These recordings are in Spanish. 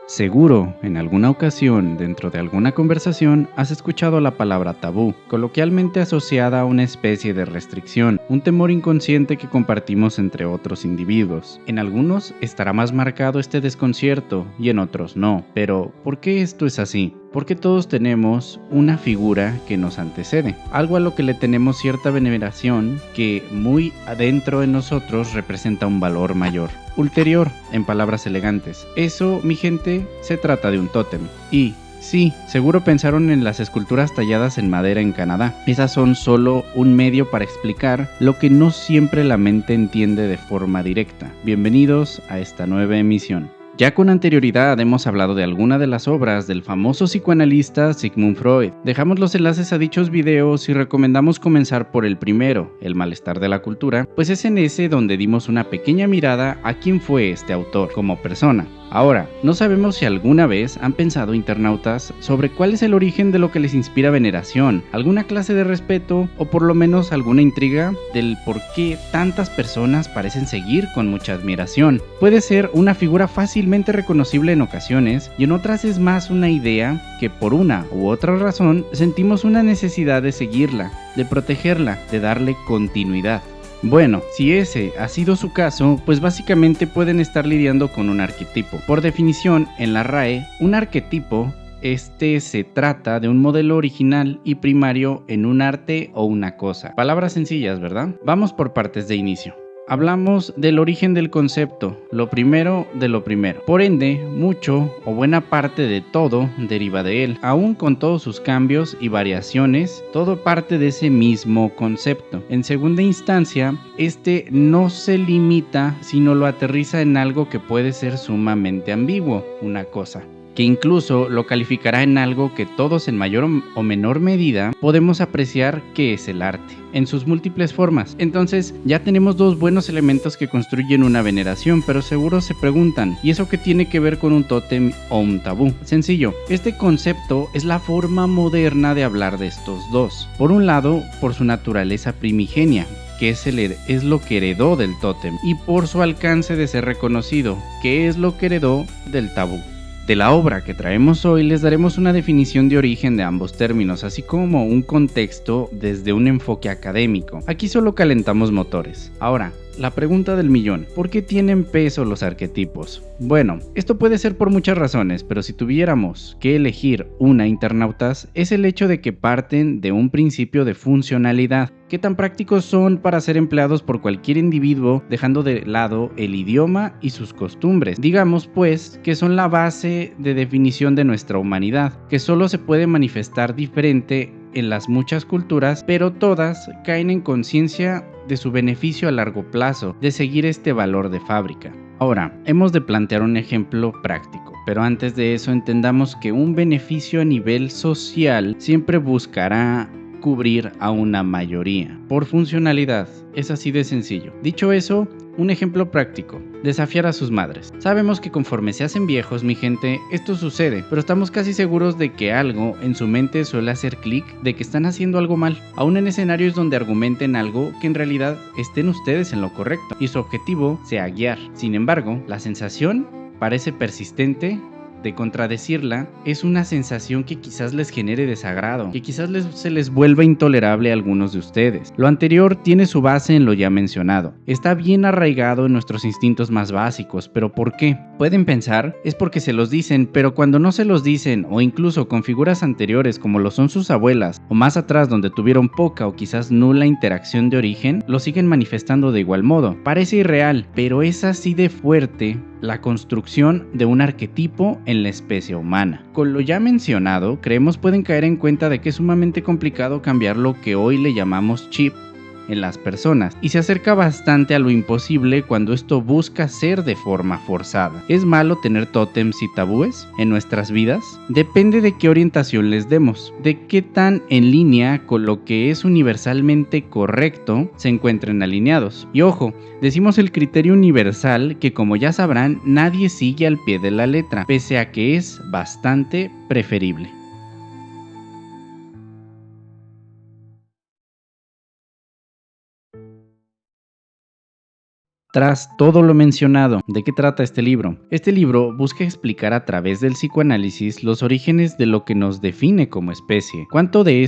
Seguro, en alguna ocasión, dentro de alguna conversación, has escuchado la palabra tabú, coloquialmente asociada a una especie de restricción, un temor inconsciente que compartimos entre otros individuos. En algunos estará más marcado este desconcierto y en otros no. Pero, ¿por qué esto es así? Porque todos tenemos una figura que nos antecede, algo a lo que le tenemos cierta veneración que muy adentro de nosotros representa un valor mayor. Ulterior, en palabras elegantes. Eso, mi gente, se trata de un tótem. Y sí, seguro pensaron en las esculturas talladas en madera en Canadá. Esas son solo un medio para explicar lo que no siempre la mente entiende de forma directa. Bienvenidos a esta nueva emisión. Ya con anterioridad hemos hablado de alguna de las obras del famoso psicoanalista Sigmund Freud. Dejamos los enlaces a dichos videos y recomendamos comenzar por el primero, El malestar de la cultura, pues es en ese donde dimos una pequeña mirada a quién fue este autor como persona. Ahora, no sabemos si alguna vez han pensado internautas sobre cuál es el origen de lo que les inspira veneración, alguna clase de respeto o por lo menos alguna intriga del por qué tantas personas parecen seguir con mucha admiración. Puede ser una figura fácilmente reconocible en ocasiones y en otras es más una idea que por una u otra razón sentimos una necesidad de seguirla, de protegerla, de darle continuidad. Bueno, si ese ha sido su caso, pues básicamente pueden estar lidiando con un arquetipo. Por definición, en la RAE, un arquetipo se trata de un modelo original y primario en un arte o una cosa. Palabras sencillas, ¿verdad? Vamos por partes de inicio. Hablamos del origen del concepto, lo primero de lo primero. Por ende, mucho o buena parte de todo deriva de él. Aún con todos sus cambios y variaciones, todo parte de ese mismo concepto. En segunda instancia, no se limita, sino lo aterriza en algo que puede ser sumamente ambiguo, una cosa, que incluso lo calificará en algo que todos en mayor o menor medida podemos apreciar que es el arte, en sus múltiples formas. Entonces ya tenemos dos buenos elementos que construyen una veneración, pero seguro se preguntan, ¿y eso qué tiene que ver con un tótem o un tabú? Sencillo, este concepto es la forma moderna de hablar de estos dos. Por un lado, por su naturaleza primigenia, que es lo que heredó del tótem, y por su alcance de ser reconocido, que es lo que heredó del tabú. De la obra que traemos hoy les daremos una definición de origen de ambos términos, así como un contexto desde un enfoque académico. Aquí solo calentamos motores. Ahora, la pregunta del millón, ¿por qué tienen peso los arquetipos? Bueno, esto puede ser por muchas razones, pero si tuviéramos que elegir una, internautas, es el hecho de que parten de un principio de funcionalidad. ¿Qué tan prácticos son para ser empleados por cualquier individuo, dejando de lado el idioma y sus costumbres? Digamos, pues, que son la base de definición de nuestra humanidad, que solo se puede manifestar diferente en las muchas culturas, pero todas caen en conciencia de su beneficio a largo plazo, de seguir este valor de fábrica. Ahora, hemos de plantear un ejemplo práctico, pero antes de eso entendamos que un beneficio a nivel social siempre buscará cubrir a una mayoría. Por funcionalidad, es así de sencillo. Dicho eso, un ejemplo práctico, desafiar a sus madres. Sabemos que conforme se hacen viejos, mi gente, esto sucede, pero estamos casi seguros de que algo en su mente suele hacer clic de que están haciendo algo mal, aún en escenarios donde argumenten algo que en realidad estén ustedes en lo correcto y su objetivo sea guiar. Sin embargo, la sensación parece persistente de contradecirla, es una sensación que quizás les genere desagrado, que quizás se les vuelva intolerable a algunos de ustedes. Lo anterior tiene su base en lo ya mencionado. Está bien arraigado en nuestros instintos más básicos, pero ¿por qué? Pueden pensar, es porque se los dicen, pero cuando no se los dicen, o incluso con figuras anteriores como lo son sus abuelas, o más atrás donde tuvieron poca o quizás nula interacción de origen, lo siguen manifestando de igual modo. Parece irreal, pero es así de fuerte la construcción de un arquetipo en la especie humana. Con lo ya mencionado, creemos pueden caer en cuenta de que es sumamente complicado cambiar lo que hoy le llamamos chip en las personas y se acerca bastante a lo imposible cuando esto busca ser de forma forzada. ¿Es malo tener tótems y tabúes en nuestras vidas? Depende de qué orientación les demos, de qué tan en línea con lo que es universalmente correcto se encuentren alineados. Y ojo, decimos el criterio universal que, como ya sabrán, nadie sigue al pie de la letra, pese a que es bastante preferible. Tras todo lo mencionado, ¿de qué trata este libro? Este libro busca explicar a través del psicoanálisis los orígenes de lo que nos define como especie. ¿Cuántos de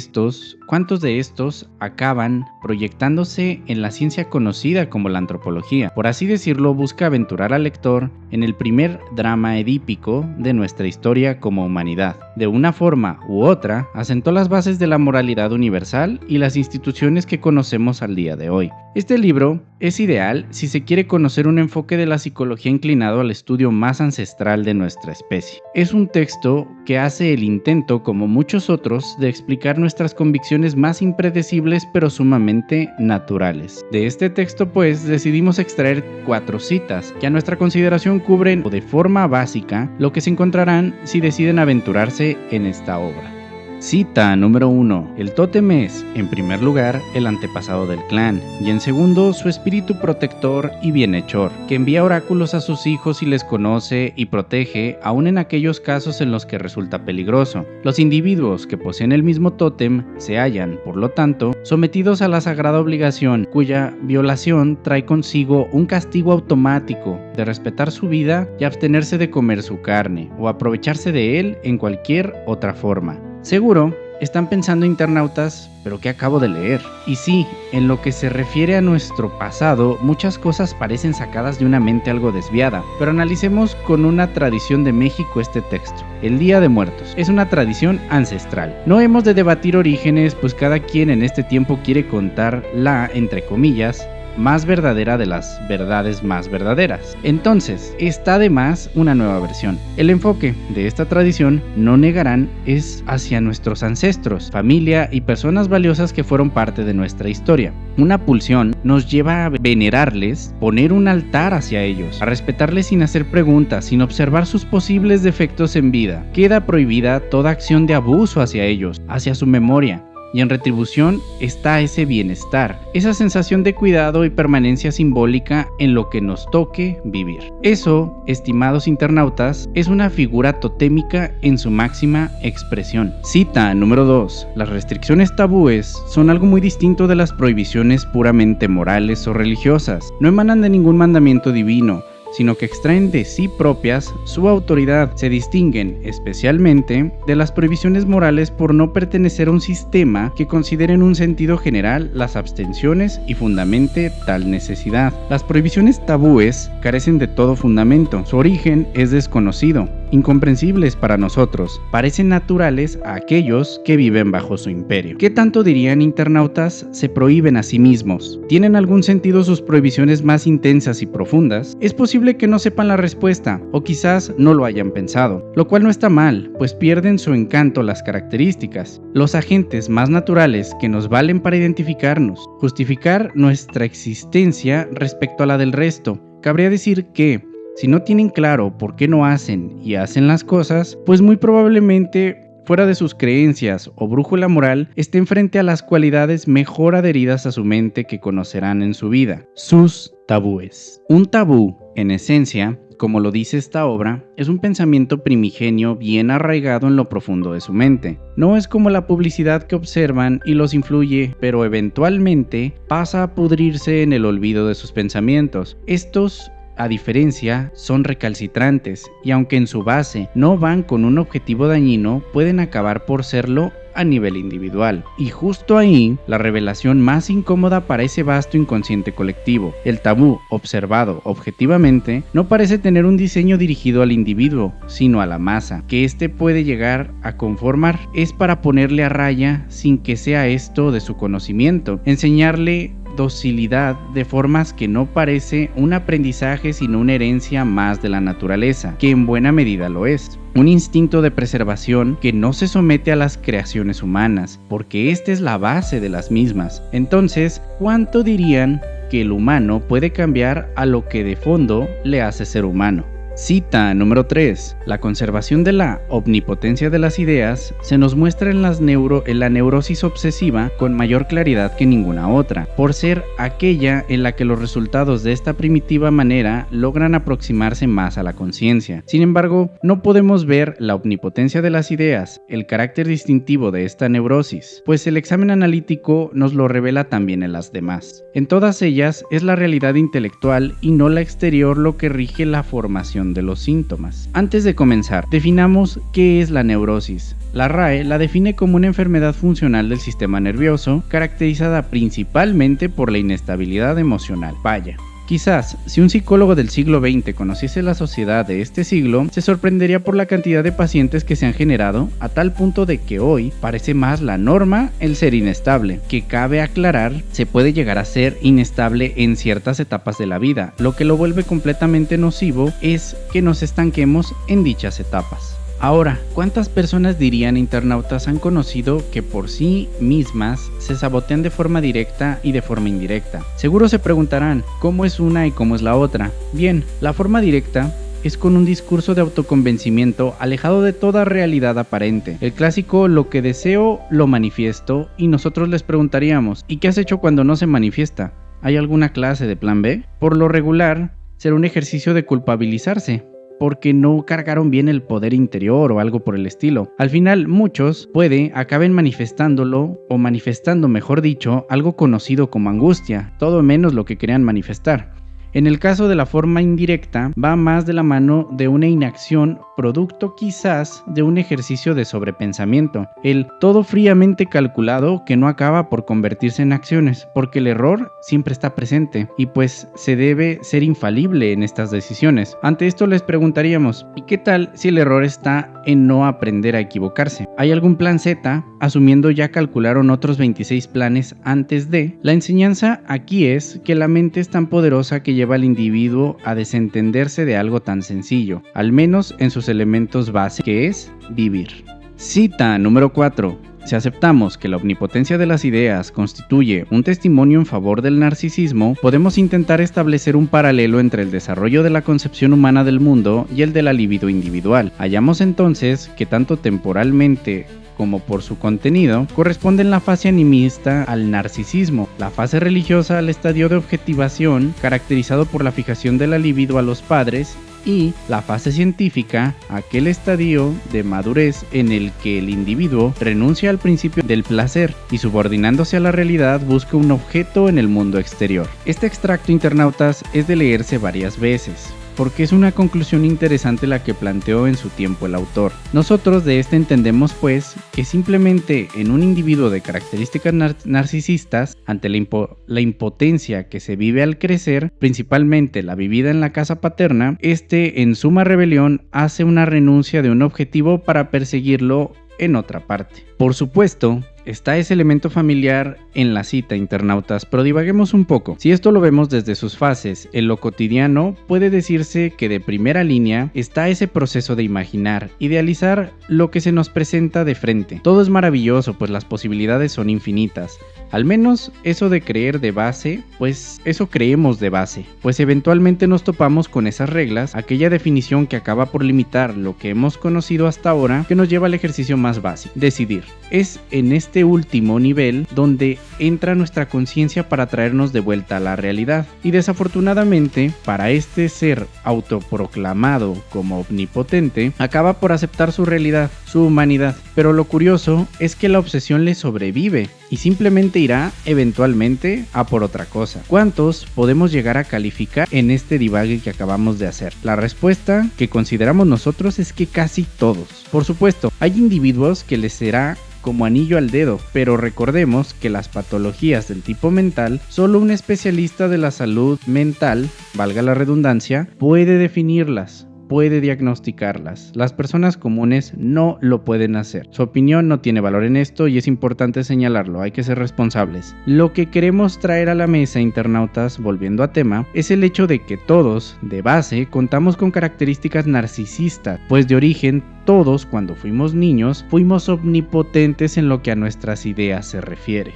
estos acaban proyectándose en la ciencia conocida como la antropología? Por así decirlo, busca aventurar al lector en el primer drama edípico de nuestra historia como humanidad. De una forma u otra, asentó las bases de la moralidad universal y las instituciones que conocemos al día de hoy. Este libro es ideal si se quiere conocer un enfoque de la psicología inclinado al estudio más ancestral de nuestra especie. Es un texto que hace el intento, como muchos otros, de explicar nuestras convicciones más impredecibles pero sumamente naturales. De este texto, pues, decidimos extraer 4 citas que a nuestra consideración cubren de forma básica lo que se encontrarán si deciden aventurarse en esta obra. Cita número 1. El tótem es, en primer lugar, el antepasado del clan, y en segundo, su espíritu protector y bienhechor, que envía oráculos a sus hijos y les conoce y protege, aun en aquellos casos en los que resulta peligroso. Los individuos que poseen el mismo tótem se hallan, por lo tanto, sometidos a la sagrada obligación, cuya violación trae consigo un castigo automático de respetar su vida y abstenerse de comer su carne, o aprovecharse de él en cualquier otra forma. Seguro, están pensando internautas, ¿pero qué acabo de leer? Y sí, en lo que se refiere a nuestro pasado, muchas cosas parecen sacadas de una mente algo desviada, pero analicemos con una tradición de México este texto. El Día de Muertos es una tradición ancestral. No hemos de debatir orígenes, pues cada quien en este tiempo quiere contar la, entre comillas, más verdadera de las verdades más verdaderas. Entonces, está de más una nueva versión. El enfoque de esta tradición, no negarán, es hacia nuestros ancestros, familia y personas valiosas que fueron parte de nuestra historia. Una pulsión nos lleva a venerarles, poner un altar hacia ellos, a respetarles sin hacer preguntas, sin observar sus posibles defectos en vida. Queda prohibida toda acción de abuso hacia ellos, hacia su memoria. Y en retribución está ese bienestar, esa sensación de cuidado y permanencia simbólica en lo que nos toque vivir. Eso, estimados internautas, es una figura totémica en su máxima expresión. Cita número 2. Las restricciones tabúes son algo muy distinto de las prohibiciones puramente morales o religiosas. No emanan de ningún mandamiento divino, sino que extraen de sí propias su autoridad. Se distinguen especialmente de las prohibiciones morales por no pertenecer a un sistema que considere en un sentido general las abstenciones y fundamente tal necesidad. Las prohibiciones tabúes carecen de todo fundamento, su origen es desconocido, incomprensibles para nosotros, parecen naturales a aquellos que viven bajo su imperio. ¿Qué tanto dirían internautas se prohíben a sí mismos? ¿Tienen algún sentido sus prohibiciones más intensas y profundas? Es posible que no sepan la respuesta, o quizás no lo hayan pensado, lo cual no está mal, pues pierden su encanto las características, los agentes más naturales que nos valen para identificarnos, justificar nuestra existencia respecto a la del resto. Cabría decir que, si no tienen claro por qué no hacen y hacen las cosas, pues muy probablemente, fuera de sus creencias o brújula moral, estén frente a las cualidades mejor adheridas a su mente que conocerán en su vida, sus tabúes. Un tabú, en esencia, como lo dice esta obra, es un pensamiento primigenio bien arraigado en lo profundo de su mente. No es como la publicidad que observan y los influye, pero eventualmente pasa a pudrirse en el olvido de sus pensamientos. Estos, a diferencia, son recalcitrantes y aunque en su base no van con un objetivo dañino, pueden acabar por serlo a nivel individual. Y justo ahí, la revelación más incómoda para ese vasto inconsciente colectivo. El tabú, observado objetivamente, no parece tener un diseño dirigido al individuo, sino a la masa, que éste puede llegar a conformar. Es para ponerle a raya sin que sea esto de su conocimiento, enseñarle docilidad de formas que no parece un aprendizaje sino una herencia más de la naturaleza, que en buena medida lo es. Un instinto de preservación que no se somete a las creaciones humanas, porque esta es la base de las mismas. Entonces, ¿cuánto dirían que el humano puede cambiar a lo que de fondo le hace ser humano? Cita número 3. La conservación de la omnipotencia de las ideas se nos muestra en la neurosis obsesiva con mayor claridad que ninguna otra, por ser aquella en la que los resultados de esta primitiva manera logran aproximarse más a la conciencia. Sin embargo, no podemos ver la omnipotencia de las ideas, el carácter distintivo de esta neurosis, pues el examen analítico nos lo revela también en las demás. En todas ellas es la realidad intelectual y no la exterior lo que rige la formación de los síntomas. Antes de comenzar, definamos qué es la neurosis. La RAE la define como una enfermedad funcional del sistema nervioso, caracterizada principalmente por la inestabilidad emocional. Vaya. Quizás, si un psicólogo del siglo XX conociese la sociedad de este siglo, se sorprendería por la cantidad de pacientes que se han generado, a tal punto de que hoy parece más la norma el ser inestable, que cabe aclarar, se puede llegar a ser inestable en ciertas etapas de la vida. Lo que lo vuelve completamente nocivo es que nos estanquemos en dichas etapas. Ahora, ¿cuántas personas dirían internautas han conocido que por sí mismas se sabotean de forma directa y de forma indirecta? Seguro se preguntarán, ¿cómo es una y cómo es la otra? Bien, la forma directa es con un discurso de autoconvencimiento alejado de toda realidad aparente. El clásico lo que deseo lo manifiesto, y nosotros les preguntaríamos, ¿y qué has hecho cuando no se manifiesta? ¿Hay alguna clase de plan B? Por lo regular, será un ejercicio de culpabilizarse, porque no cargaron bien el poder interior o algo por el estilo. Al final, muchos acaben manifestándolo, o manifestando, mejor dicho, algo conocido como angustia, todo menos lo que querían manifestar. En el caso de la forma indirecta, va más de la mano de una inacción, producto quizás de un ejercicio de sobrepensamiento, el todo fríamente calculado que no acaba por convertirse en acciones, porque el error siempre está presente y pues se debe ser infalible en estas decisiones. Ante esto les preguntaríamos, ¿y qué tal si el error está en no aprender a equivocarse? ¿Hay algún plan Z? Asumiendo ya calcularon otros 26 planes antes de. La enseñanza aquí es que la mente es tan poderosa que lleva al individuo a desentenderse de algo tan sencillo, al menos en sus elementos base, que es vivir. Cita número 4. Si aceptamos que la omnipotencia de las ideas constituye un testimonio en favor del narcisismo, podemos intentar establecer un paralelo entre el desarrollo de la concepción humana del mundo y el de la libido individual. Hallamos entonces que tanto temporalmente como por su contenido, corresponden la fase animista al narcisismo, la fase religiosa al estadio de objetivación, caracterizado por la fijación de la libido a los padres, y la fase científica, aquel estadio de madurez en el que el individuo renuncia al principio del placer y, subordinándose a la realidad, busca un objeto en el mundo exterior. Este extracto, internautas, es de leerse varias veces, porque es una conclusión interesante la que planteó en su tiempo el autor. Nosotros de este entendemos pues que simplemente en un individuo de características narcisistas, ante la impotencia que se vive al crecer, principalmente la vivida en la casa paterna, en suma rebelión hace una renuncia de un objetivo para perseguirlo en otra parte. Por supuesto, está ese elemento familiar en la cita, internautas, pero divaguemos un poco. Si esto lo vemos desde sus fases, en lo cotidiano, puede decirse que de primera línea está ese proceso de imaginar, idealizar lo que se nos presenta de frente. Todo es maravilloso, pues las posibilidades son infinitas. Al menos eso de creer de base, pues eso creemos de base, pues eventualmente nos topamos con esas reglas, aquella definición que acaba por limitar lo que hemos conocido hasta ahora, que nos lleva al ejercicio más básico, decidir. Es en este último nivel donde entra nuestra conciencia para traernos de vuelta a la realidad, y desafortunadamente para este ser autoproclamado como omnipotente, acaba por aceptar su realidad, su humanidad, pero lo curioso es que la obsesión le sobrevive y simplemente irá eventualmente a por otra cosa. ¿Cuántos podemos llegar a calificar en este divague que acabamos de hacer? La respuesta que consideramos nosotros es que casi todos. Por supuesto, hay individuos que les será como anillo al dedo, pero recordemos que las patologías del tipo mental, solo un especialista de la salud mental, valga la redundancia, puede definirlas, puede diagnosticarlas. Las personas comunes no lo pueden hacer. Su opinión no tiene valor en esto y es importante señalarlo, hay que ser responsables. Lo que queremos traer a la mesa, internautas, volviendo a tema, es el hecho de que todos, de base, contamos con características narcisistas, pues de origen todos, cuando fuimos niños, fuimos omnipotentes en lo que a nuestras ideas se refiere.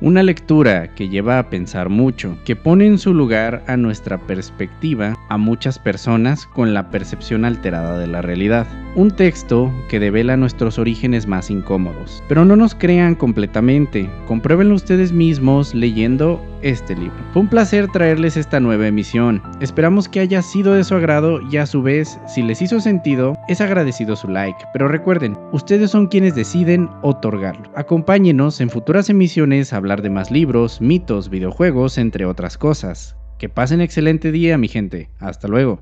Una lectura que lleva a pensar mucho, que pone en su lugar a nuestra perspectiva a muchas personas con la percepción alterada de la realidad. Un texto que devela nuestros orígenes más incómodos. Pero no nos crean completamente, compruébenlo ustedes mismos leyendo este libro. Fue un placer traerles esta nueva emisión. Esperamos que haya sido de su agrado y a su vez, si les hizo sentido, es agradecido su like. Pero recuerden, ustedes son quienes deciden otorgarlo. Acompáñenos en futuras emisiones a hablar de más libros, mitos, videojuegos, entre otras cosas. Que pasen excelente día, mi gente. Hasta luego.